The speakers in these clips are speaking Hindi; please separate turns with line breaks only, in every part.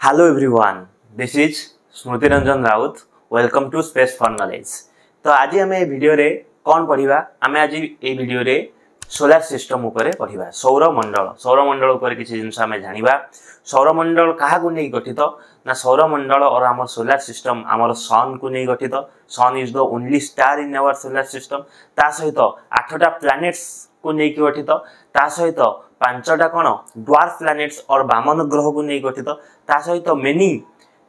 Hello everyone, this is Smruti Ranjan Raut. Welcome to Space for Knowledge. तो आज आम ए भिडियो रे कौन पढ़िबा आम आज ए भिडियो रे सोलार सिस्टम उपरे पढ़िबा सौरमंडल उपरे किछि जिंस आम जानिबा सौरमंडल काहा को नै गठित ना सौरमंडल और आम सोलार सिस्टम आम सन को नै गठित sun is the only star in our solar system ता सहित 8टा प्लैनेट्स को नै गठित ता सहित 5टा कोन ड्वार्फ प्लैनेट्स और वामन ग्रह को नै गठित ता सहित मेनी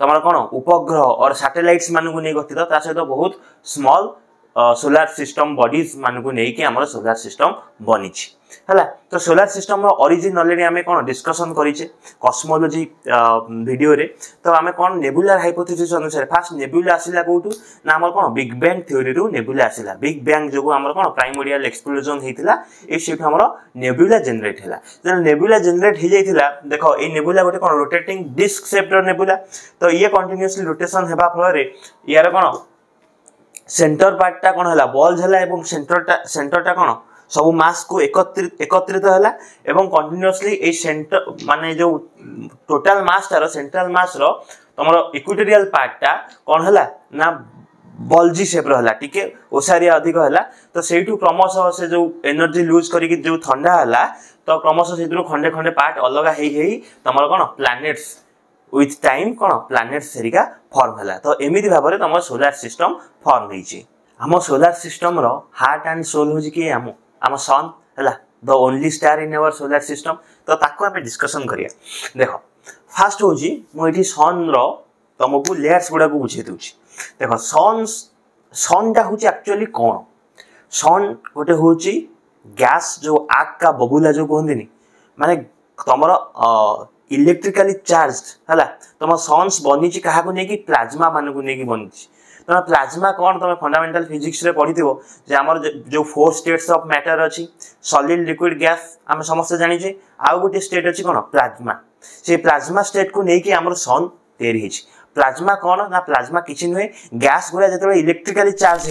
तमर कोन उपग्रह और सैटेलाइट्स मान को नै गठित ता सहित बहुत स्मॉल सोलार सिस्टम बॉडीज मान को नै कि हमर सोलार सिस्टम बनिछि हला। तो सोलार सिस्टम रो ओरिजिन ऑलरेडी हमें कोन डिस्कशन करिचे कॉस्मोलॉजी वीडियो रे। तो हमें कोन नेबुलर हाइपोथेसिस अनुसार फास्ट नेबुला आसिला कोटू ना हमर कोन बिग बैंग थ्योरी रो नेबुला आसिला बिग बैंग जोगो हमर कोन प्राइमोरियल एक्सप्लोजन हेतिला ए शिफ्ट हमर नेबुला जनरेट हैला जन नेबुला जनरेट हे जाइतिला देखो ए नेबुला गोटे कोन रोटेटिंग डिस्क शेप रो नेबुला। तो ये कंटीन्यूअसली रोटेशन हेबा फल रे यार कोन सेंटर पार्ट टा कोन हला बॉल्स हला एवं सेंटर टा कोन सब मास को एकत्रित हला एवं कंटीन्यूअसली ए सेंटर माने जो टोटल मास तार सेंट्रल मास रो तमरो इक्वेटोरियल पार्ट टा कोन हला ना बल्जी शेप रो हला ठीक है ओसारिया अधिक हला। तो सेठू क्रमशः से जो एनर्जी लूज करी जो ठंडा हला तो क्रमशः सेठू खंडे खंडे पार्ट अलग हेई तमरो कोन प्लैनेट्स विथ टाइम कोन प्लैनेट्स सेरिका फॉर्म हला। तो एमिति भाबरे तमरो सोलार सिस्टम फॉर्म होईची। हम सोलार सिस्टम रो हार्ट एंड सोल होजी कि हम सन हला the only star in our solar system. तो ताको हम डिस्कशन करिया देखो फास्ट होजी मो एठी सन रो तमको लेयर्स गुडा को बुझे दूची। देखो सन टा होची एक्चुअली कोन सन गोटे होची गैस जो आग का बबुला जो कहंदिनी माने तमरो इलेक्ट्रिकली चार्ज्ड हला तम सन्स बनिची काहा को नेकी प्लाज्मा मान को नेकी बनिची। तो प्लाज्मा कौन तुम फंडामेंटल फिजिक्स रे पढ़ी थो जे हमर जो 4 स्टेट्स ऑफ मैटर अछि सॉलिड लिक्विड गैस हम समस्त जानि जे आ गोटे स्टेट अछि कोन प्लाज्मा से प्लाज्मा स्टेट को नेकी हमर सन तैयारी हिछि। प्लाज्मा कौन ना प्लाज्मा किछि नहे गैस गुला जतबे इलेक्ट्रिकली चार्ज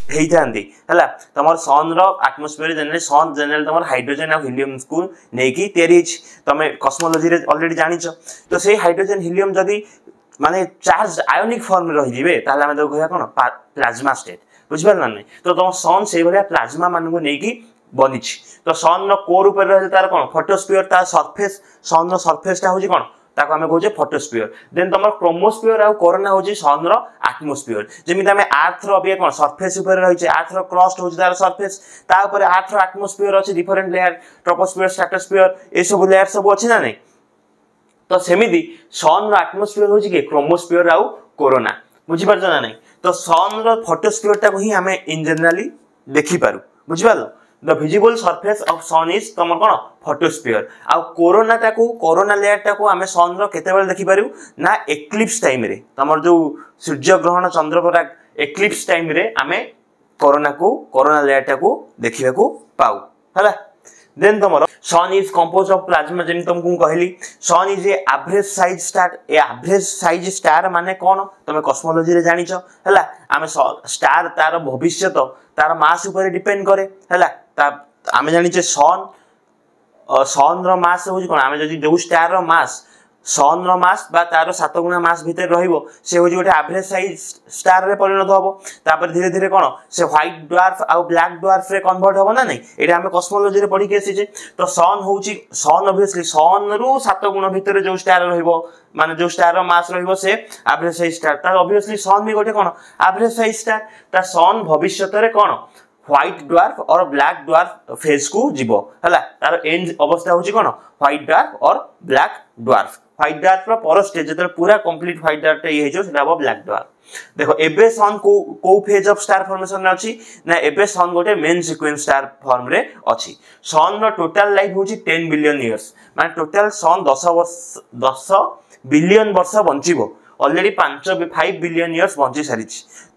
हेई थांदी हला तमर सन रो एटमॉस्फेयर जनरल तमर हाइड्रोजन और हीलियम को नेकी तैयारी हिछि। तमे कॉस्मोलॉजी रे ऑलरेडी जानिछ। तो से हाइड्रोजन हीलियम जदी माने चार्ज आयोनिक फॉर्म में रही जिवे ताले हम तो कहया कोन प्लाज्मा स्टेट बुझबल ना नहीं। तो तुम सन से भलिया प्लाज्मा मान को नेकी बनिछि। तो सन रो कोर ऊपर रहल तार कोन फोटोस्फीयर ता सरफेस सन रो सरफेस ता होजी कोन ताको हमें कहजे फोटोस्फीयर। देन तमर क्रोमोस्फीयर आ कोरोना होजी सन रो एटमॉस्फीयर जेमिति हमें अर्थ रो बे कोन सरफेस ऊपर रही छै अर्थ रो क्रस्ट होजी तार सरफेस ता ऊपर अर्थ रो एटमॉस्फीयर अछि डिफरेंट लेयर ट्रोपोस्फीयर स्ट्रेटोस्फीयर ए सब लेयर सब अछि ना नहीं। तो सेमिति सन रो एटमॉस्फेयर होजी के क्रोमोस्फीयर आउ कोरोना बुझि पारछ ना नहीं। तो सन रो फोटोस्फीयर ता को ही हमें इन जनरली देखि पारु बुझिबालो the visible surface of sun is तमर कोन फोटोस्फीयर आ कोरोना ता को कोरोना लेयर ता को हमें सन रो केते बेल देखि पारु ना एक्लिप्स टाइम रे तमर जो सूर्य ग्रहण चंद्र पराग एक्लिप्स टाइम रे हमें कोरोना लेयर ता को देखिबा को पाउ हला। देन तमरो sun is composed of plasma जेम तुमको कहली sun is a average size star a average size star माने कोन तमे कॉस्मोलॉजी रे जानिछो हला आमे स्टार तार भविष्य तो तार मास ऊपर डिपेंड करे हला ता आमे जानिछे सन रो मास होजी कोन आमे जदी जो स्टार रो मास सन रो मास बा तार 7 गुना मास भीतर रहिबो से होजी गोटे एवरेज साइज स्टार रे परिणत होबो तापर धीरे धीरे कोन से व्हाइट ड्वार्फ आ ब्लैक ड्वार्फ रे कन्वर्ट होबो ना नहीं एटा हमें कॉस्मोलॉजी रे पढी के आसी जे। तो सन होची सन ऑब्वियसली सन रो 7 गुना भीतर जो स्टार रहिबो माने जो स्टार रो मास रहिबो से एवरेज साइज स्टार ता ऑब्वियसली सन भी गोटे कोन एवरेज साइज स्टार ता सन भविष्यत रे कोन व्हाइट ड्वार्फ और ब्लैक ड्वार्फ फेज को जीवो हला तार एंड अवस्था होची कोन व्हाइट ड्वार्फ और ब्लैक ड्वार्फ। व्हाइट ड्वार्फ रो पर स्टेज जतरे पूरा कंप्लीट व्हाइट ड्वार्फ ये हेजो सेटा ब्लैक ड्वार्फ। देखो एबे सन को फेज ऑफ स्टार फॉर्मेशन रे अछि ना एबे सन गोटे मेन सीक्वेंस स्टार फॉर्म रे अछि। सन रो टोटल लाइफ होची 10 बिलियन इयर्स माने टोटल सन 10 बिलियन वर्ष बंचिबो ऑलरेडी 5 बिलियन इयर्स बंची सारी।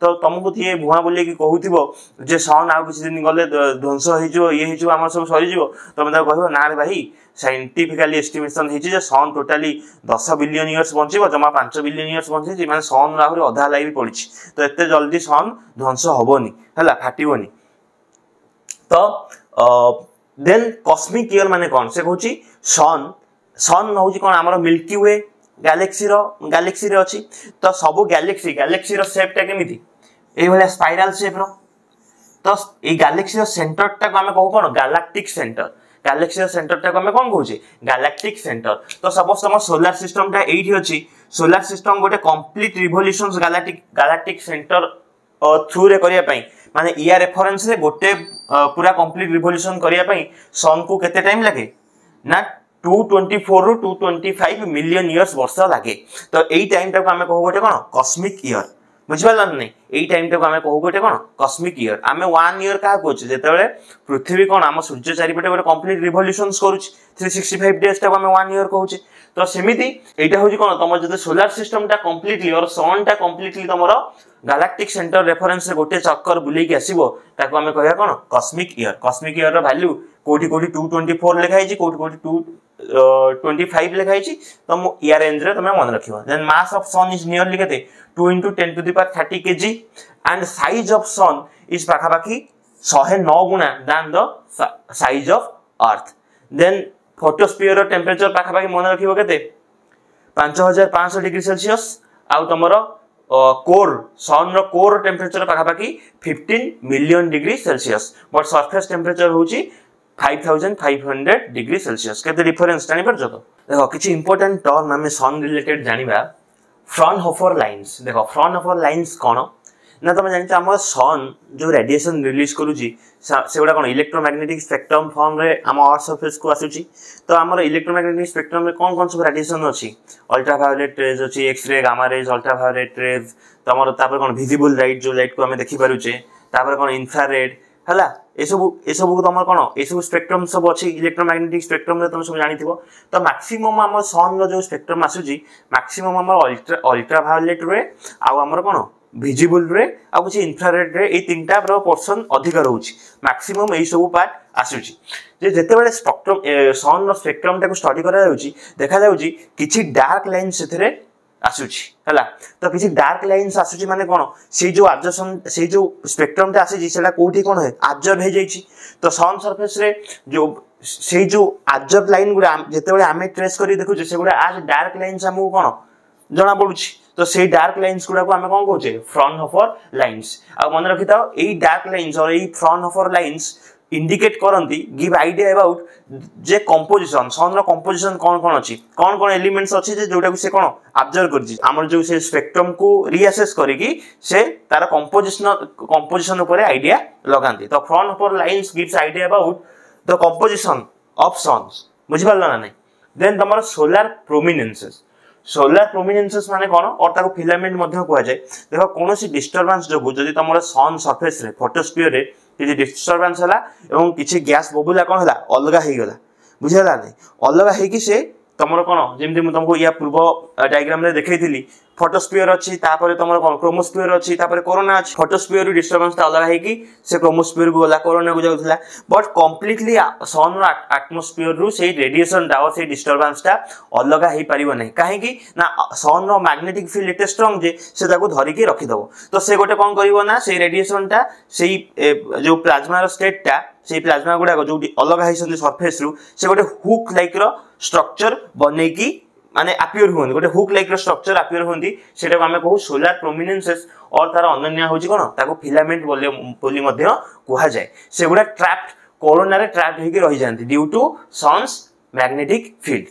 तो तुमको ये भुआ बोले कि कहूथिबो जे सन आ किछि दिन गले ध्वंस हे जो ये हे जो हमर सब सरी जीवो तुम ता कहबो ना रे भाई साइंटिफिकली एस्टिमेशन हे जे सन टोटली 10 बिलियन इयर्स बंचिबो जमा 5 बिलियन इयर्स बंची जे माने सन राहुरी अधा लाइफ पड़िछि। तो एते जल्दी सन ध्वंस होबोनी हला फाटिबोनी। तो देन कॉस्मिक ईयर माने कोन से कहूची सन होची कोन हमर मिल्की वे गैलेक्सी रे अछि तो सब गैलेक्सी रो शेपटा केमिति एई भले स्पाइराल शेप रो तो ए गैलेक्सी रो सेंटर टा को हमें कहू कोन गैलेक्टिक सेंटर गैलेक्सी रो सेंटर टा को हमें कोन कहू छी गैलेक्टिक सेंटर तो सपोज तम सोलर सिस्टम टा एठी अछि सोलर सिस्टम गोटे complete revolutions galactic centre through रे करिया पई माने या रेफरेंस रे गोटे पूरा कंप्लीट रिवोल्यूशन करिया पई सन को केते टाइम लागे ना 224 रु 225 मिलियन इयर्स वर्ष लागे तो एई टाइम टा को हमें कहू गोटे कोन कॉस्मिक ईयर बुझिपाल नहीं एई टाइम टा को हमें कहू गोटे कोन कॉस्मिक ईयर आमे 1 ईयर का कहू जेतेबेले पृथ्वी कोन हम सूर्य चारिपटे गोटे कंप्लीट रिवोल्यूशंस करूछ 365 डेज टा को हमें 1 ईयर कहू तो सेमिति एटा होजी कोन तम जते सोलर सिस्टम टा कंप्लीटली और सन टा कंप्लीटली तमरो गैलेक्टिक सेंटर रेफरेंस रे गोटे चक्कर बुलेई के आसीबो ताको हमें कहया कोन कॉस्मिक ईयर रो वैल्यू कोठी 224 लिखाई छी कोठी 225 लिखाई छी तम ईयर रेंज रे तमे मन रखिबो then mass of sun is nearly केते 2 * 10 to the power 30 kg and size of sun is पाखापाखी 109 गुना than the size of earth then photosphere temperature पाखापाखी मन रखिबो केते 5500 डिग्री सेल्सियस आउ तमरो कोर सन रो कोर टेम्परेचर पाखापाखी 15 million degree Celsius but surface temperature होची 5500 डिग्री सेल्सियस केते डिफरेंस जानि परजो तो देखो किछि इंपोर्टेंट टर्म हमें सन रिलेटेड जानिबा फ्रॉनहोफर लाइन्स देखो फ्रॉनहोफर लाइन्स कोन ना तुम जानते हम सन जो रेडिएशन रिलीज करूची से गुडा कोन इलेक्ट्रोमैग्नेटिक स्पेक्ट्रम फॉर्म रे हम अर्थ सरफेस को आसुची तो हमर इलेक्ट्रोमैग्नेटिक स्पेक्ट्रम रे कोन सब रेडिएशन अछि अल्ट्रावायोलेट रेज अछि X ray gamma rays ultraviolet rays तमर तापर कोन विजिबल लाइट जो लाइट को हमें देखि पारुचे तापर कोन इंफ्रारेड हला ए सब को तमर कोन ए सब स्पेक्ट्रम सब अछि इलेक्ट्रोमैग्नेटिक स्पेक्ट्रम रे तुम सब जानिथिबो तो मैक्सिमम हमर सन रो जो स्पेक्ट्रम आसुची मैक्सिमम हमर अल्ट्रावायोलेट रे आ हमर कोन विजिबल रे आ कुछ इंफ्रारेड रे ए तीनटा रो पोर्शन अधिक रहउची मैक्सिमम ए सब पार्ट आसुची जे जते बेले स्पेक्ट्रम सन रो स्पेक्ट्रम टा को स्टडी करा जाउची देखा जाउची किछि डार्क लाइन सेथरे आसुची हला तो किछि डार्क लाइन्स आसुची माने कोन से जो एब्जॉर्प्शन से जो स्पेक्ट्रम टा आसी सेला कोठी कोन है एब्जॉर्ब हे जाईची तो सन सरफेस रे जो से जो एब्जॉर्ब लाइन गुडा जते बेले हमें ट्रेस करी देखु जे से गुडा आज डार्क लाइन्स हमहु कोन जना पडुची तो से डार्क लाइन्स गुडा को हमें कोन कहूचे फ्रॉनहोफर लाइन्स आ मन रखिताओ एई डार्क लाइन्स और एई फ्रॉनहोफर लाइन्स इंडिकेट करंती गिव आइडिया अबाउट जे कंपोजिशन सन रो कंपोजिशन कोन अछि कोन एलिमेंट्स अछि जे जोटा को से कोन ऑब्जर्व करछि हमर जो से स्पेक्ट्रम को रीअसेस करिकि से तार कंपोजिशन ऊपर आइडिया लगांती तो Fraunhofer lines gives idea about the composition of sun's बुझि पारला ना नै देन तमर सोलर प्रोमिनेंसेस माने कोन और ताको फिलामेंट मध्ये कहआ जाय देखो कोनोसी डिस्टरबेंस जोगु जदि तमर सन सरफेस रे फोटोस्फीयर रे किछि डिस्टरबेंस हला एवं किछि गैस बबुला कोन हला अलगा हे गेला बुझला नै अलगा हे कि से तमर कोन जेमति मु तुमको या पूर्व डायग्राम रे देखैथिली फोटोस्फीयर अछि तापर तमर कोन क्रोमोस्फीयर अछि तापर कोरोना अछि फोटोस्फीयर डिस्टरबेंस ता अलगा हे कि से क्रोमोस्फीयर को गला कोरोना को जाउथला बट कंप्लीटली सन रो एटमॉस्फेयर रु से रेडिएशन दा और से डिस्टरबेंस ता अलगा हे परिबो नै काहे कि ना सन रो मैग्नेटिक फील्ड एते स्ट्रांग जे से ताको धरि के रखि दबो तो से गोटे कोन करिवो ना से रेडिएशन ता सेही जो प्लाज्मा रो स्टेट ता से प्लाज्मा गुडा जो अलग हाइसन सरफेस रु से गोटे हुक लाइक रो स्ट्रक्चर बनै की माने अपियर होन गोटे हुक लाइक रो स्ट्रक्चर अपियर होंदी सेटा को हमें कहू सोलर प्रोमिनेंसेस और तार अनन्य होची कोन ताको फिलामेंट बोली मध्ये कुहा जाय से गुडा ट्रैप्ड कोरोना रे ट्रैप्ड हेकी रहि जानती due to sun's magnetic field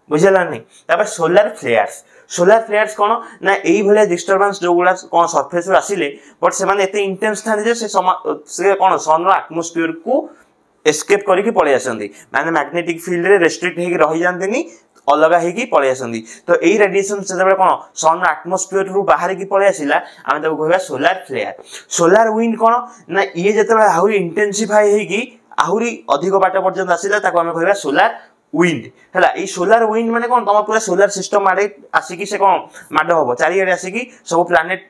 बुझला नै तापर सोलर फ्लेयर्स कोन ना एई भले डिस्टरबेंस जो गुडा कोन सरफेस रो आसीले बट से माने एते इंटेंस थाने जे से कोन सन रो एटमॉस्फेयर को एस्केप करी की पळे आसंदी माने मैग्नेटिक फील्ड रे रेस्ट्रिक्ट हेकी रहि जानतेनी अलगा हेकी पळे आसंदी तो एई रेडिएशन से जबे कोन सन रो एटमॉस्फेयर रु बाहर की पळे आसिला आमे ताको कहबा सोलर विंड कोन ना ये जतबे आहुरी इंटेंसिफाई हेकी आहुरी अधिक बाट पर्यंत आसिला ताको आमे कहबा सोलर विंड हला ए सोलर विंड माने कोन तमा पूरा सोलर सिस्टम माडे आसी से कोन माडे होबो चारि एडे आसी सब प्लैनेट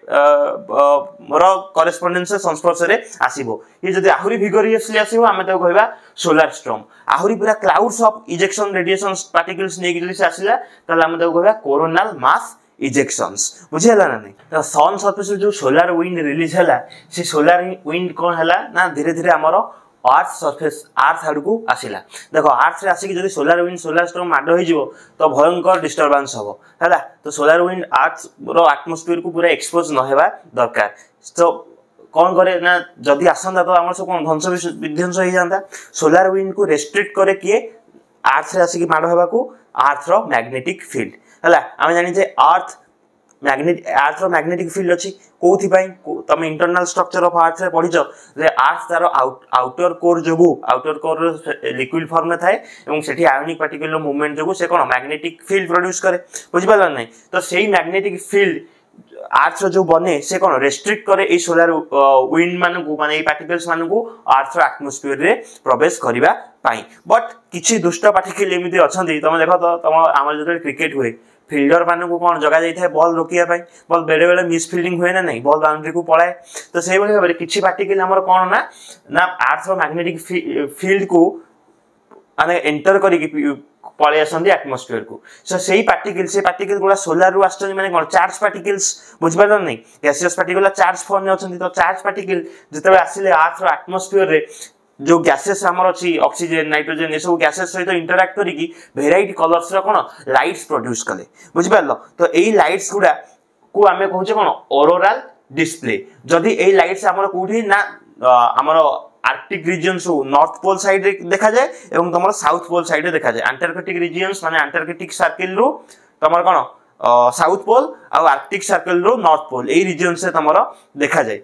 रो करेस्पोंडेंस संस्पर्श रे आसीबो ये जदि आहुरी विगोरियसली आसीबो हमें तो कहबा सोलर स्टॉर्म आहुरी पूरा clouds of ejection radiation particles नेकी जदि आसीला तले हमें तो कहबा कोरोनल मास इजेक्शंस बुझेला ना नै तो सन सरफेस जो सोलर विंड रिलीज हला से सोलर विंड कोन हला ना धीरे धीरे हमरो अर्थ सरफेस अर्थ आड़ को आसला देख अर्थ रे आसिक जदि सोलार विंड सोलार स्टॉर्म माड हो तो भयंकर डिस्टर्बेंस हम है तो सोलार विंड अर्थ रो एटमॉस्फेयर को पूरा एक्सपोज न हेबा दरकार तो कौन करे ना जदि आसंता तो आम सब कौन ध्वंस विध्वंस हो जाता सोलार विंड को रेस्ट्रिक्ट करे किए अर्थ रे आसिक माड हेबा को अर्थ रो मैग्नेटिक फील्ड है आम जानी अर्थ अर्थ रो मैग्नेटिक फील्ड अच्छी कौथि तुम इंटरनल स्ट्रक्चर ऑफ अर्थ रे पढ़िछ जे अर्थ तार आउटर कोर जो आउटर कोर लिक्विड फॉर्म में थाए एवं सेठी आयोनिक पार्टिकल मूवमेंट जो से कौन मैग्नेटिक फील्ड प्रोड्यूस करे बुझिपार नहीं तो सेही मैग्नेटिक फील्ड अर्थ जो बने से कौन रेस्ट्रिक्ट करे ए सोलार विंड मान को माने पार्टिकल्स मान को अर्थ रो एटमॉस्फेयर रे प्रवेश करिबा पाई बट किछि दुष्ट पार्टिकल एमिति अछंती तुम देखो तो तुम आम जो क्रिकेट हुए फिल्डर मान को कौन जगह जाए बॉल रोकिया बॉल बेले बेले मिसफिल्डिंग हुए ना नहीं बॉल बाउंड्री को पलाए तो से भाव में किसी पार्टिकल आमर कौन ना अर्थ मैग्नेटिक फील्ड को माने एंटर करके पलि आसती एटमॉस्फेयर को सो से पार्टिकल गुड़ा सोलार रु आस माने कौन चार्ज पार्टिकल्स बुझिपार नहीं गैसियस पार्टिकल चार्ज फॉर्म में अच्छा तो चार्ज पार्टिकल जिते आसिले अर्थ एटमॉस्फेयर रे जो गैसेस आमर अच्छी ऑक्सीजन नाइट्रोजन ये सब गैसेस सहित इंटरैक्ट करिकी वेराइटी कलर्स रो कोन लाइट्स प्रोड्यूस कले बुझिपारलो तो एई लाइट्स गुडा को आमे कहूचे कोन ऑरोरल डिस्प्ले जदी एई लाइट्स आमर कोठी ना आमर Arctic regions north pole side रे देखा जाए एवं तमर साउथ पोल साइड रे देखा जाए अंटार्कटिक रीजन्स माने अंटार्कटिक सर्कल रो तमर कोन साउथ पोल आ आर्कटिक सर्कल रो नॉर्थ पोल एई रीजन से तमर देखा जाए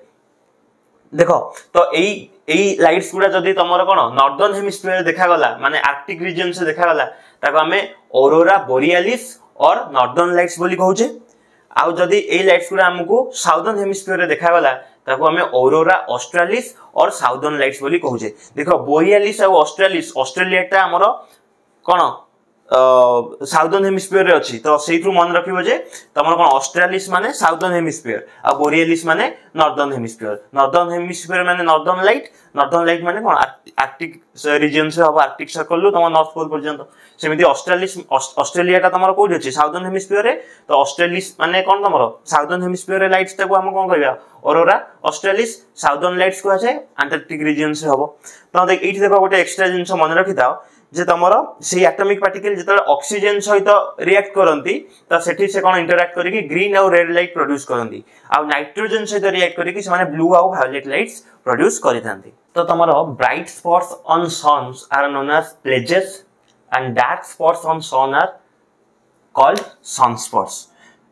देखो तो एई लाइट्स गुडा जदी तमर कोन नॉर्दर्न हेमिस्फीयर देखा गला माने आर्कटिक रीजन से देखा गला ताको हमें ऑरोरा बोरियालिस और नॉर्दर्न लाइट्स बोली कहूचे आउ जदी एई लाइट्स गुडा हमको साउदर्न हेमिस्फीयर रे देखा गला ताको हमें ऑरोरा ऑस्ट्रेलिस और साउदर्न लाइट्स बोली कहूचे देखो बोरियालिस और ऑस्ट्रेलिस ऑस्ट्रेलियाटा हमरो कोन साउदर्न हेमिस्फीयर रे अछि तो सेइथु मन रखिबो जे तमर कोन ऑस्ट्रेलिस माने साउदर्न हेमिस्फीयर आ बोरियालिस माने नॉर्दर्न हेमिस्फीयर माने नॉर्दर्न लाइट माने कोन आर्कटिक रीजन से अब आर्कटिक सर्कल लो तमर नॉर्थ पोल पर्यंत सेमिति ऑस्ट्रेलियाटा तमर कोठी अछि साउदर्न हेमिस्फीयर रे तो ऑस्ट्रेलिस माने कोन तमर साउदर्न हेमिस्फीयर रे लाइट्स ताको हम कोन करबा ऑरोरा ऑस्ट्रेलिस साउदर्न लाइट्स को आछे अंटार्कटिक रीजन से हबो तो देख एठी देखो गोटे एक्स्ट्रा जिंस मन रखिताओ जे तमर से एटॉमिक पार्टिकल जत ऑक्सीजन सहित रिएक्ट करंती तो सेठी से कोन इंटरैक्ट करिकि ग्रीन और रेड लाइट प्रोड्यूस करंती आ नाइट्रोजन सहित रिएक्ट करिकि से माने ब्लू और वायलेट लाइट्स प्रोड्यूस करिथांती तो तमर bright spots on suns are known as plages and dark spots on sun are called sunspots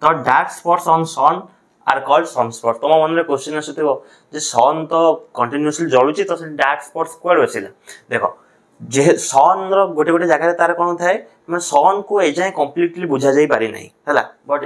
तो dark spots on sun are called sunspots तुम मन में क्वेश्चन आसुथिबो जे सन तो कंटीन्यूअसली जळुची तो से डार्क स्पॉट्स कोड आसिला देखो जे सन रो गोटे गोटे जगह तार कोन थाए मैं सन को ए जाय कंप्लीटली बुझा जाई पारि नाही हला बट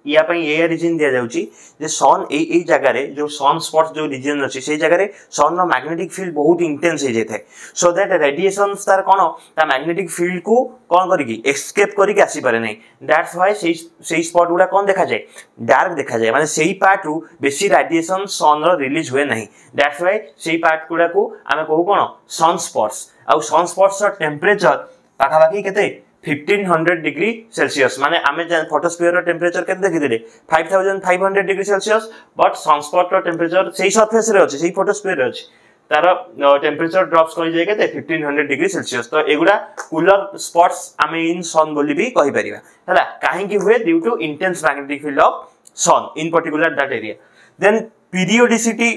या पई ए रीजन दिया जाउची जे सन ए जगह रे जो सन स्पॉट्स जो रीजन अछि से जगह रे सन रो मैग्नेटिक फील्ड बहुत इंटेंस हे जेथे सो दैट रेडिएशंस तार कोन ता मैग्नेटिक फील्ड को कोन करिकि एस्केप करिकि आसी पारे नाही दैट्स व्हाई सेही स्पॉट गुडा कोन देखा जाय डार्क देखा जाय माने सेही पार्ट रु बेसी रेडिएशन सन रो रिलीज हुए नाही दैट्स व्हाई सेही पार्ट गुडा को आमे कहू कोन सन स्पॉट्स आ सन स्पॉट्स रो टेंपरेचर पाखापाखि केते 1500 डिग्री सेल्सियस माने आमे फोटोस्फीयर रो टेंपरेचर केते देखिदिले 5500 डिग्री सेल्सियस बट सनस्पॉट रो टेंपरेचर सेही सरफेस रे अछि सेही फोटोस्फीयर रे अछि तार टेंपरेचर ड्रॉप्स करि जाय केते 1500 डिग्री सेल्सियस तो एगुडा कूलर स्पॉट्स आमे इन सन बोली भी कहि परिबा हला काहे कि हुए due to intense magnetic field of sun in particular that area then periodicity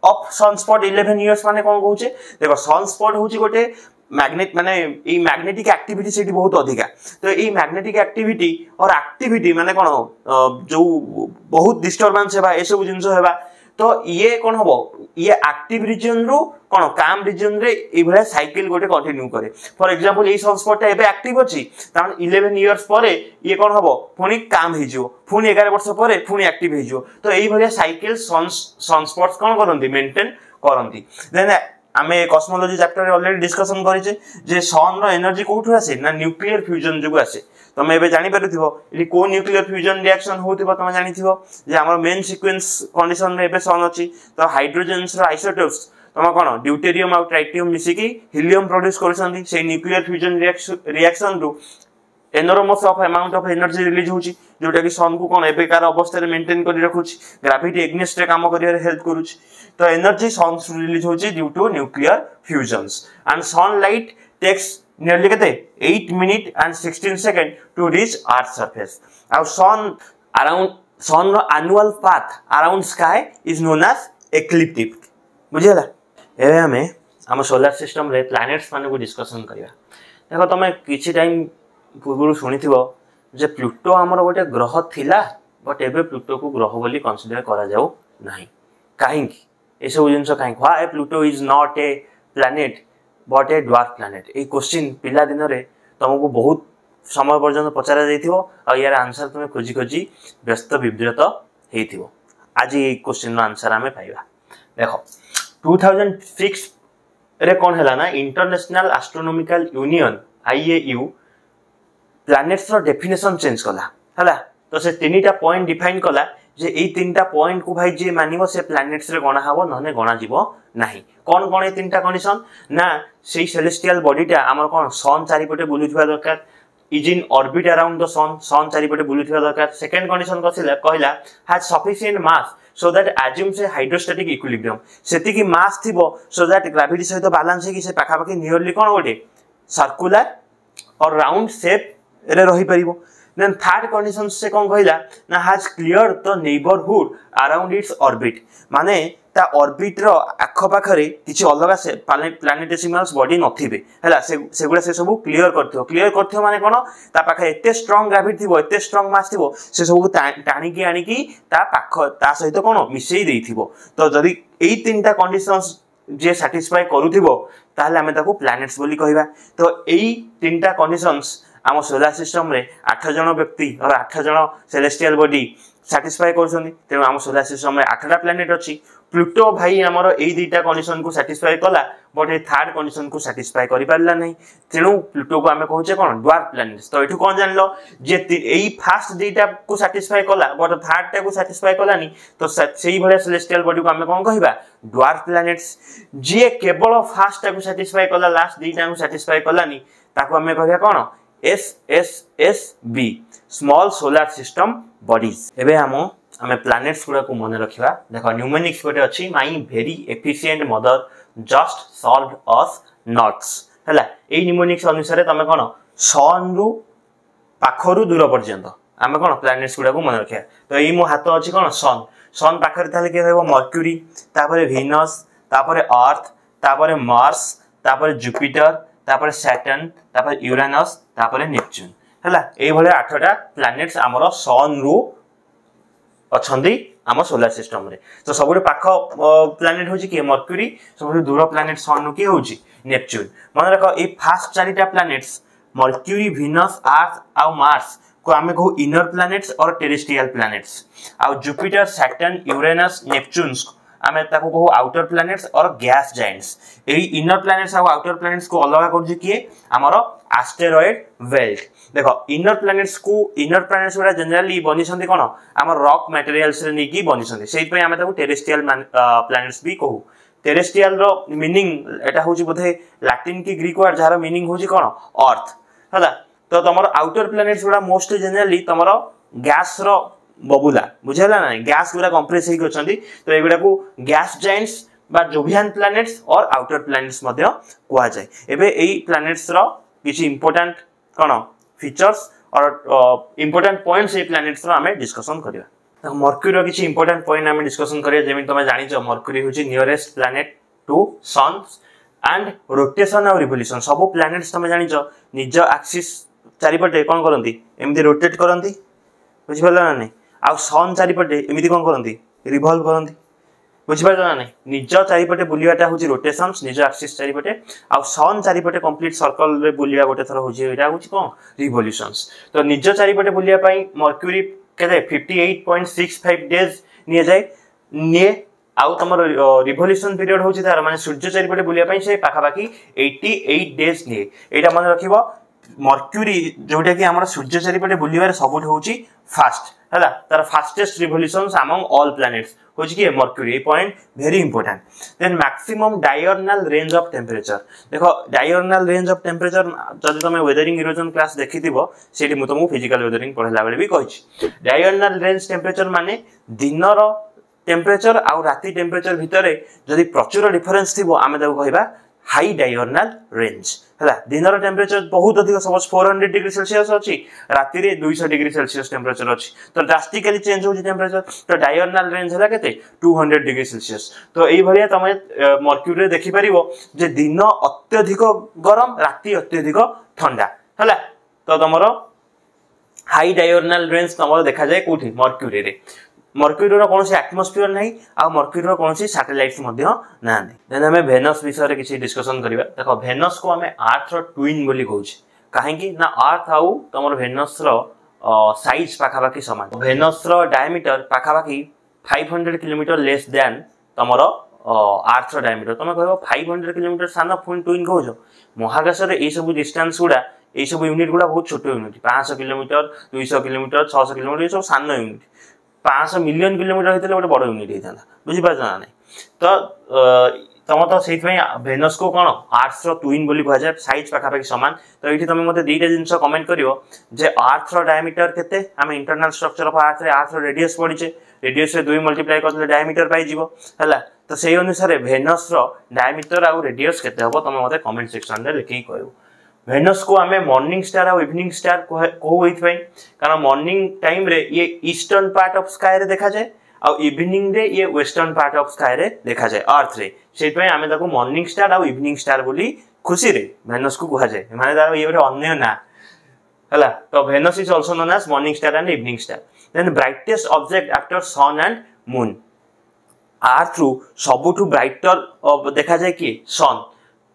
of sunspot 11 years माने कोन कहूचे देखो सनस्पॉट होची गोटे मैग्नेट माने ई मैग्नेटिक एक्टिविटी सेठी बहुत अधिका तो ई मैग्नेटिक एक्टिविटी और एक्टिविटी माने कोन जो बहुत डिस्टरबेंस हेबा ए सब जिंस हेबा तो ये कोन हबो ये एक्टिव रीजन रो कोन काम रीजन रे ए भले साइकिल गोटे कंटिन्यू करे फॉर एग्जांपल ए सनस्पॉट एबे एक्टिव अछि तान 11 इयर्स परे ये कोन हबो पुनी काम हे जो पुनी 11 वर्ष परे पुनी एक्टिव हे जो तो एई भले साइकिल सनस्पॉट्स कोन करंती मेंटेन करंती देन आमे कॉस्मोलॉजी चैप्टर रे ऑलरेडी डिस्कशन करिचे जे सन रो एनर्जी कोठु आसे ना न्यूक्लियर फ्यूजन जुगु आसे तमे एबे जानि परथिबो इली को न्यूक्लियर फ्यूजन रिएक्शन होतिबो तमे जानिथिबो जे हमर मेन सीक्वेंस कंडीशन रे एबे सन अछि तो हाइड्रोजन्स रो आइसोटोप्स तमे कोन ड्यूटेरियम और ट्राइटियम मिसिकी हीलियम प्रोड्यूस करसंती से न्यूक्लियर फ्यूजन रिएक्शन रु enormous of amount of energy release होची जोटा कि सन को कोन एबेकार अवस्था रे मेंटेन करि रखुची ग्रेविटी एग्नेस्ट रे काम करियर हेल्प करूची तो एनर्जी सन रिलीज होची due to nuclear fusions and sunlight takes nearly केते 8 minute and 16 second to reach earth surface आउ सन अराउंड सन रो annual path around sky is known as ecliptic बुझिला एबे हमें हम सोलर सिस्टम रे प्लैनेट्स माने को डिस्कशन करिया देखो तमे किछि टाइम पूर्व शुणिथिबो जे प्लूटो हमर गोटे ग्रह थिला बट एबे प्लूटो को ग्रह बोली कंसीडर करा जाऊ नाही काहे कि ए सब जिंस काहे why Pluto is not a planet but a dwarf planet A question पिला दिन रे तुमको बहुत समय पर्यंत पचारा जाइथिबो आ यार आंसर तुमे खोजी खोजी व्यस्त विब्रत हेथिबो आज ए क्वेश्चन रो आंसर हमें पाइबा देखो 2006 रे कोन हैला ना International Astronomical Union IAU planets रो डेफिनेशन चेंज कला हला तो से तीनटा पॉइंट डिफाइन कला जे ए तीनटा पॉइंट को भाई जे मानिबो से प्लैनेट्स रे गणा हबो नने गणा जीवो नाही कोन ए तीनटा कंडीशन ना सेई सेलेस्टियल बॉडीटा हमर कोन सन चारिपटे बुलुथबा दरकार is in orbit around the sun चारिपटे बुलुथबा दरकार सेकंड कंडीशन कहला has sufficient mass so that assume से हाइड्रोस्टैटिक इक्विलिब्रियम सेति की मास थिबो so that ग्रेविटी सहित बैलेंस है कि से पाखा पाखी नियरली कोन गोटे सर्कुलर और राउंड शेप रे रही परिबो देन थर्ड कंडीशन से कोन कहला ना has clear the neighbourhood around its orbit माने ता ऑर्बिट रो आखो पाखरे किछि अलगा से प्लैनेटेसिमल्स बॉडी नथिबे हला सेगुडा से सब क्लियर करथियो माने कोन ता पाखे एते स्ट्रांग ग्रेविटी थिबो एते स्ट्रांग मास थिबो से सब टाणी की आनी की ता पाखो ता सहित कोन मिसेई देथिबो तो जदी एई तीनटा कंडीशंस जे सैटिस्फाई करूथिबो ताले हमें ताको प्लैनेट्स बोली कहबा तो एई तीनटा कंडीशंस आम सोलर सिस्टम रे 8 जण व्यक्ति और 8 जण सेलेस्टियल बॉडी सैटिस्फाई करछनी तेनु आम सोलर सिस्टम रे 8टा प्लैनेट अछि प्लूटो भाई हमर एई दुईटा कंडीशन को सैटिस्फाई कला बट ए थर्ड कंडीशन को सैटिस्फाई करि पारला नै तेनु प्लूटो को हमें कहूचे कोन ड्वार्फ प्लैनेट्स तो एठु कोन जानलो जे एई फर्स्ट दुईटा को सैटिस्फाई कला बट थर्ड टा को सैटिस्फाई कलानी तो सेही भले सेलेस्टियल बॉडी को हमें कोन कहबा ड्वार्फ प्लैनेट्स जे केवल फर्स्ट टा को सैटिस्फाई कला लास्ट दुईटा को सैटिस्फाई कलानी ताको हमें कहबा कोन SSSB small solar system bodies एबे हमें प्लैनेट्स गुडा को मन रखिबा देखो न्यूमेरिक्स गोटे अछि my very efficient mother just solved us nuts हला ए न्यूमेरिक्स अनुसार तमे कोन सन रु पाखरु दूर पर्यंत हमें कोन प्लैनेट्स गुडा को मन रखिया तो एई मो हाथ अछि कोन सन पाखरे ताले के रहबो मर्क्यूरी तापरे वीनस तापरे अर्थ तापरे मार्स तापरे जुपिटर तापरे सैटर्न तापरे यूरेनस तापरे नेपच्यून हला एई भले 8टा प्लैनेट्स हमरो सन रु अछंदी आम सोलर सिस्टम रे तो सबुठे पाख प्लैनेट होची कि मर्क्यूरी सबुठे दूर प्लैनेट सन नु कि होची नेपच्यून मन रखो ए फर्स्ट चारिटा प्लैनेट्स मर्क्यूरी वीनस अर्थ आ मार्स को हमें कहू इनर प्लैनेट्स और टेरेस्ट्रियल प्लैनेट्स आ जुपिटर सैटर्न यूरेनस नेपच्यून आमे ताको कहू आउटर प्लैनेट्स और गैस जायंट्स एई इनर प्लैनेट्स और आउटर प्लैनेट्स को अलग करजी किए हमरो एस्टेरॉयड बेल्ट देखो इनर प्लैनेट्स गुडा जनरली बनी छथि कोन हमर रॉक मटेरियल्स रे नेकी बनी छथि सेहि पय आमे ताको टेरेस्ट्रियल प्लैनेट्स भी कहू टेरेस्ट्रियल रो मीनिंग एटा होची बोधे लैटिन की ग्रीक वर्ड जार मीनिंग होची कोन अर्थ हला तो तमरो आउटर प्लैनेट्स गुडा मोस्ट जनरली तमरो गैस रो बबुला बुझेला ना गैस गुडा कंप्रेस हे गछंती तो एगुडा को गैस जायंट्स बा जोवियन प्लैनेट्स और आउटर प्लैनेट्स मध्य कुआ जाय एबे एई प्लैनेट्स रो किछि इंपोर्टेंट कोन फीचर्स और इंपोर्टेंट पॉइंट्स ए प्लैनेट्स रो हमें डिस्कशन करिया तो मर्क्यूरी रो किछि इंपोर्टेंट पॉइंट हमें डिस्कशन करिया जेमिन तमे जानि छ मर्क्यूरी होछि nearest planet to sun and rotation और रिवोल्यूशन सब प्लैनेट्स तमे जानि छ निज एक्सिस चारिपटे कोन करंती एमिति रोटेट करंती बुझि परला ना नै आ सन चारिपटे एमिति कोन करंती रिवॉल्व करंती बुझि परला ना नै निज चारिपटे बुलियाटा होछि रोटेशंस निज एक्सिस चारिपटे आ सन चारिपटे कंप्लीट सर्कल रे बुलिया गोटे थरा होछि एटा होछि कोन रिवोल्यूशंस तो निज चारिपटे बुलिया पई मर्क्यूरी केते 58.65 डेज निये जाय निये आउ तमर रिवोल्यूशन पीरियड होछि तार माने सूर्य चारिपटे बुलिया पई से पाखा बाकी 88 डेज निये एटा मन रखिबो मर्क्यूरी जोटा कि हमर सूर्य चारिपटे बुलिबार सबुठ होछि फास्ट हला तार fastest revolutions among all planets होची कि मर्क्यूरी ए point very important then maximum diagonal range of temperature देखो डायगोनल रेंज ऑफ टेंपरेचर जदि तुम वेदरिंग इरोजन क्लास देखिथिबो सेठी मु तुमको फिजिकल वेदरिंग पढला बेले भी कहिछि डायगोनल रेंज टेंपरेचर माने दिनर टेंपरेचर आउ राती टेंपरेचर भितरे जदि प्रचुर डिफरेंस थिबो आमे ताको कहबा हाई डायगोनल रेंज हला दिनर टेंपरेचर बहुत अधिक सपोज 400 डिग्री सेल्सियस अछि राती रे 200 डिग्री सेल्सियस टेंपरेचर अछि तो ड्रास्टिकली चेंज होछि टेंपरेचर तो डायगोनल रेंज हला केते 200 डिग्री सेल्सियस तो एई भलिया तमे मर्क्यूरी रे देखि परिबो जे दिन अत्यधिक गरम राती अत्यधिक ठंडा हला तो तमरो हाई डायगोनल रेंज तमरो देखा जाय कोठी मर्क्यूरी रे मर्क्यूरी रो कोनोसी एटमॉस्फियर नाही आ मर्क्यूरी रो कोनोसी सैटेलाइट्स मध्ये नांदी देन हमें वेनस विषय रे किछि डिस्कशन करिबा देखो वेनस को हमें अर्थ रो ट्विन बोली कहउछि काहेकि ना अर्थ आउ तमरो वेनस रो साइज पाखाबाकी समान वेनस रो डायमीटर पाखाबाकी 500 किलोमीटर लेस देन तमरो अर्थ रो डायमीटर तमे कहबो 500 किलोमीटर सान फुन ट्विन कहउछो महाकाश रे ए सब डिस्टेंस गुडा ए सब यूनिट गुडा बहुत छोटो यूनिट 500 किलोमीटर 200 किलोमीटर 600 किलोमीटर ये सब सान यूनिट 500 मिलियन किलोमीटर होते गोटे बड़ यूनिट होता बुझी पार्छ ना तो तुम तो से वेनस को कौन अर्थ रो ट्विन बोली कह जाए साइज पाखापाखि सामान तो ये तुम मते दुईटा जिनस कमेंट करिवो जे अर्थ रो डायमीटर केते हम इंटरनल स्ट्रक्चर ऑफ अर्थ रे अर्थ रो रेडियस पढिचे रेडियस रे 2 मल्टीप्लाई करले डायमीटर पाई जीवो हला तो सेही अनुसार वेनस रो डायमीटर आ रेडियस केते हबो तुम मते कमेंट सेक्शन रे लिखि कहू वेनस को हमें मॉर्निंग स्टार और इवनिंग स्टार कहू होइथाय कारण मॉर्निंग टाइम रे ये ईस्टर्न पार्ट ऑफ स्काई रे देखा जाए और इवनिंग रे ये वेस्टर्न पार्ट ऑफ स्काई रे देखा जाए अर्थ रे सेहि आमे ताको मॉर्निंग स्टार और इवनिंग स्टार बोली खुशी रे वेनस को कहा जाए माने तार ये गोटे अन्य ना हला तो Venus is also known as morning star and evening star then brightest object after sun and moon earth रु सबुठु ब्राइटर देखा जाए कि सन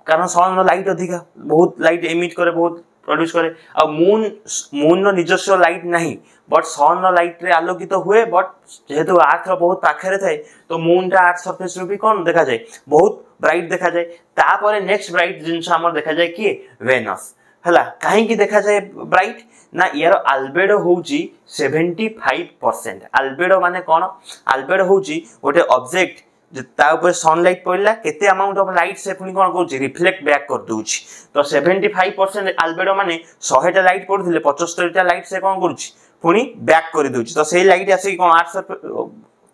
कारण सन लाइट अधिका बहुत लाइट एमिट करे बहुत प्रोड्यूस करे आ मून रो निजस्व लाइट नहीं बट सन रो लाइट रे आलोकित हुए बट जेहेतु अर्थ रो बहुत पाखरे थाए तो मून टा अर्थ सरफेस रो भी कोन देखा जाए बहुत ब्राइट देखा जाए तापर नेक्स्ट ब्राइट जिंस हमर देखा जाए कि वेनस हला काहे की देखा जाए ब्राइट ना यार अल्बेडो होउची 75% अल्बेडो माने कोन अल्बेडो होउची गोटे ऑब्जेक्ट ता ऊपर सनलाइट पड़ला केते अमाउंट ऑफ लाइट से पुनी कोन करछि रिफ्लेक्ट बैक कर दोछि तो 75% अल्बेडो माने 100 टा लाइट पड़थिले 75 टा लाइट से कोन करछि पुनी बैक कर दोछि तो सेही लाइट आसी कोन आर्ट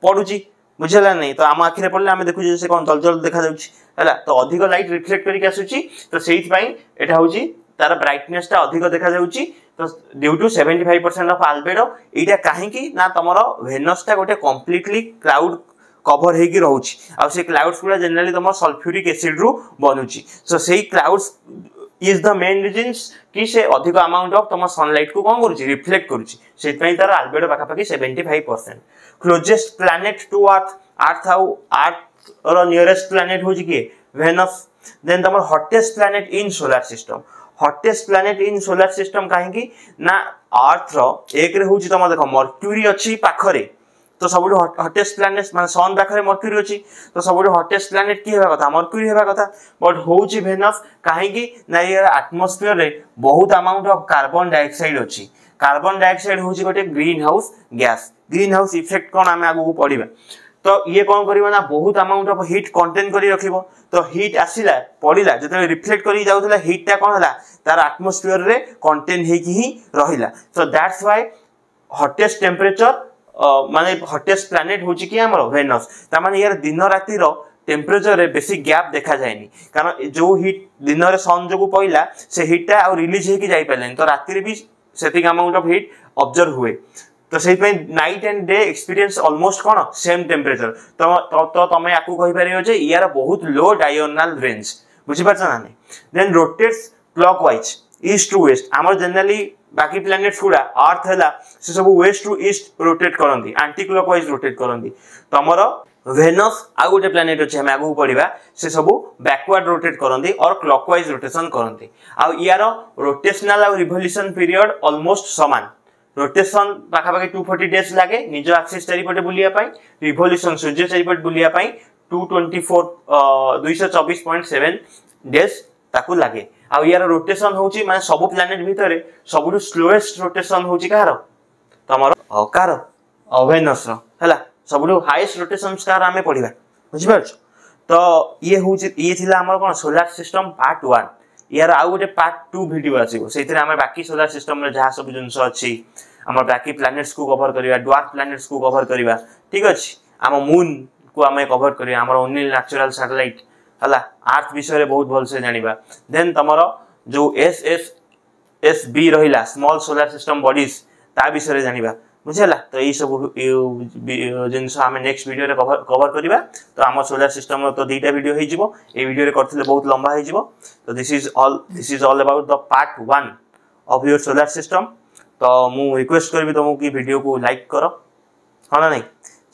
पडुछि बुझला नहीं तो आम आखिरे पड़ले आमे देखु जे कोन जल जल देखा जाउछि हला तो अधिक लाइट रिफ्लेक्ट करिक आसुछि तो सेहि पई एटा होछि तार ब्राइटनेस टा अधिक देखा जाउछि तो ड्यू टू 75% ऑफ अल्बेडो एटा काहे की ना तमरो वेनस टा गोटे कंप्लीटली क्लाउड कवर हेकी रहउछि आ से क्लाउड्स गुला जनरली तम सल्फ्यूरिक एसिड रु बनउछि सो सेही clouds is the main reasons कि से अधिक अमाउंट ऑफ तम सनलाइट को कोन करूछि रिफ्लेक्ट करूछि सेहि पई तार अल्बेडो पाखापाखि 75% closest planet to earth earth रो नियरेस्ट प्लैनेट होछि कि वेनस देन तमर hottest planet in solar system hottest planet in solar system काहे की ना अर्थ रो एक रे होछि तम देखो मर्क्यूरी अछि पाखरे तो सबुठ हॉटेस्ट प्लैनेट मान सन पाखरे मर्क्यूरी अछि तो सबुठ हॉटेस्ट प्लैनेट की हेबा कथा मर्क्यूरी हेबा कथा बट होउछि वेनस काहे की ना यार एटमॉस्फेयर रे बहुत अमाउंट ऑफ कार्बन डाइऑक्साइड अछि कार्बन डाइऑक्साइड होउछि गोटे ग्रीन हाउस इफेक्ट कोन आमे आगु पढिबा तो ये कौन करिवो ना बहुत अमाउंट ऑफ हीट कंटेन करी रखिबो तो हीट आसिला पड़िला जते रिफ्लेक्ट करी जाउतला हीट ता कोन हला तार एटमॉस्फेयर रे कंटेन हे की ही रहिला so that's why hottest temperature माने हॉटेस्ट प्लैनेट होची कि हमरो वेनस ता माने यार दिन राती रो टेंपरेचर रे बेसी गैप देखा जायनी कारण जो हीट दिन रे सन जगु पइला से हीट ता और रिलीज हे की जाई पलेन तो राती रे भी setting amount of heat observe हुए तो सेहि पे night and day experience almost cone same temperature तो तमे आकु कहि परियो जे यार बहुत लो डायगोनल रेंज बुझि परछ ना नहीं then rotates clockwise east to west हमर जनरली बाकी प्लैनेट्स गुडा अर्थ हैला से सब वेस्ट टू ईस्ट रोटेट करंदी एंटी क्लॉकवाइज रोटेट करंदी तमरो वेनस आ गोटे प्लैनेट अछि हम आगु पढिबा से सब बैकवर्ड रोटेट करंदी और क्लॉकवाइज रोटेशन करंदी आ यार रोटेशनल और रिवोल्यूशन पीरियड ऑलमोस्ट समान रोटेशन पाखापाखि 240 डेज लागे निज एक्सिस चारिपटे बुलिया पाई रिवोल्यूशन सूर्य चारिपटे बुलिया पाई 224.7 डेज ताकू लागे आ यार रोटेशन होची माने सब प्लैनेट भितरे सबुठु स्लोएस्ट रोटेशन होची कार तमरो कार अवेयरनेस है सब हाईएस्ट रोटेशन कार आम पढ़ा बुझिपार। तो ये थिला हमर कोन सोलार सिस्टम पार्ट 1 यार आउ गोटे पार्ट 2 वीडियो आसीबो सेथिरे हमें बाकी सोलार सिस्टम रे जहा सब जिंस अछि हमर बाकी प्लैनेट्स को कवर करिवा ड्वार्फ प्लैनेट्स को कवर करिवा ठीक अछि हम मून को हमें कवर करिवा हमर ओनली नेचुरल सैटेलाइट हला अर्थ विषय रे बहुत भल से जानिबा। देन तमरो जो SSSB रहिला स्मॉल सोलार सिस्टम बॉडीज ता विषय रे जानिबा बुझला। तो यही सब जिनस आम नेक्स्ट वीडियो रे कवर करिबा। तो आम सोलार सिस्टम तो दुईटा वीडियो हो जिवो ए वीडियो रे करथिले बहुत लंबा हो जिवो। तो this is all about the part 1 of your solar system. तो मु रिक्वेस्ट करबी तुमको कि वीडियो को लाइक करो हाँ ना नहीं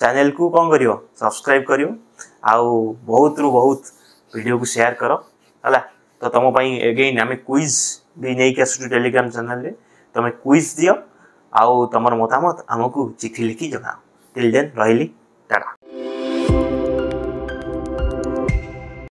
चैनल को कौन करियो सब्सक्राइब करियो आउ बहुत रु बहुत वीडियो को शेयर करो हला। तो तुम पई अगेन आम क्विज भी नहीं के आसु टेलीग्राम चैनल रे तुम क्विज दियो आउ तमर मतामत आमको चिठी लिखि जगाओ। टिल देन रहिली टाटा।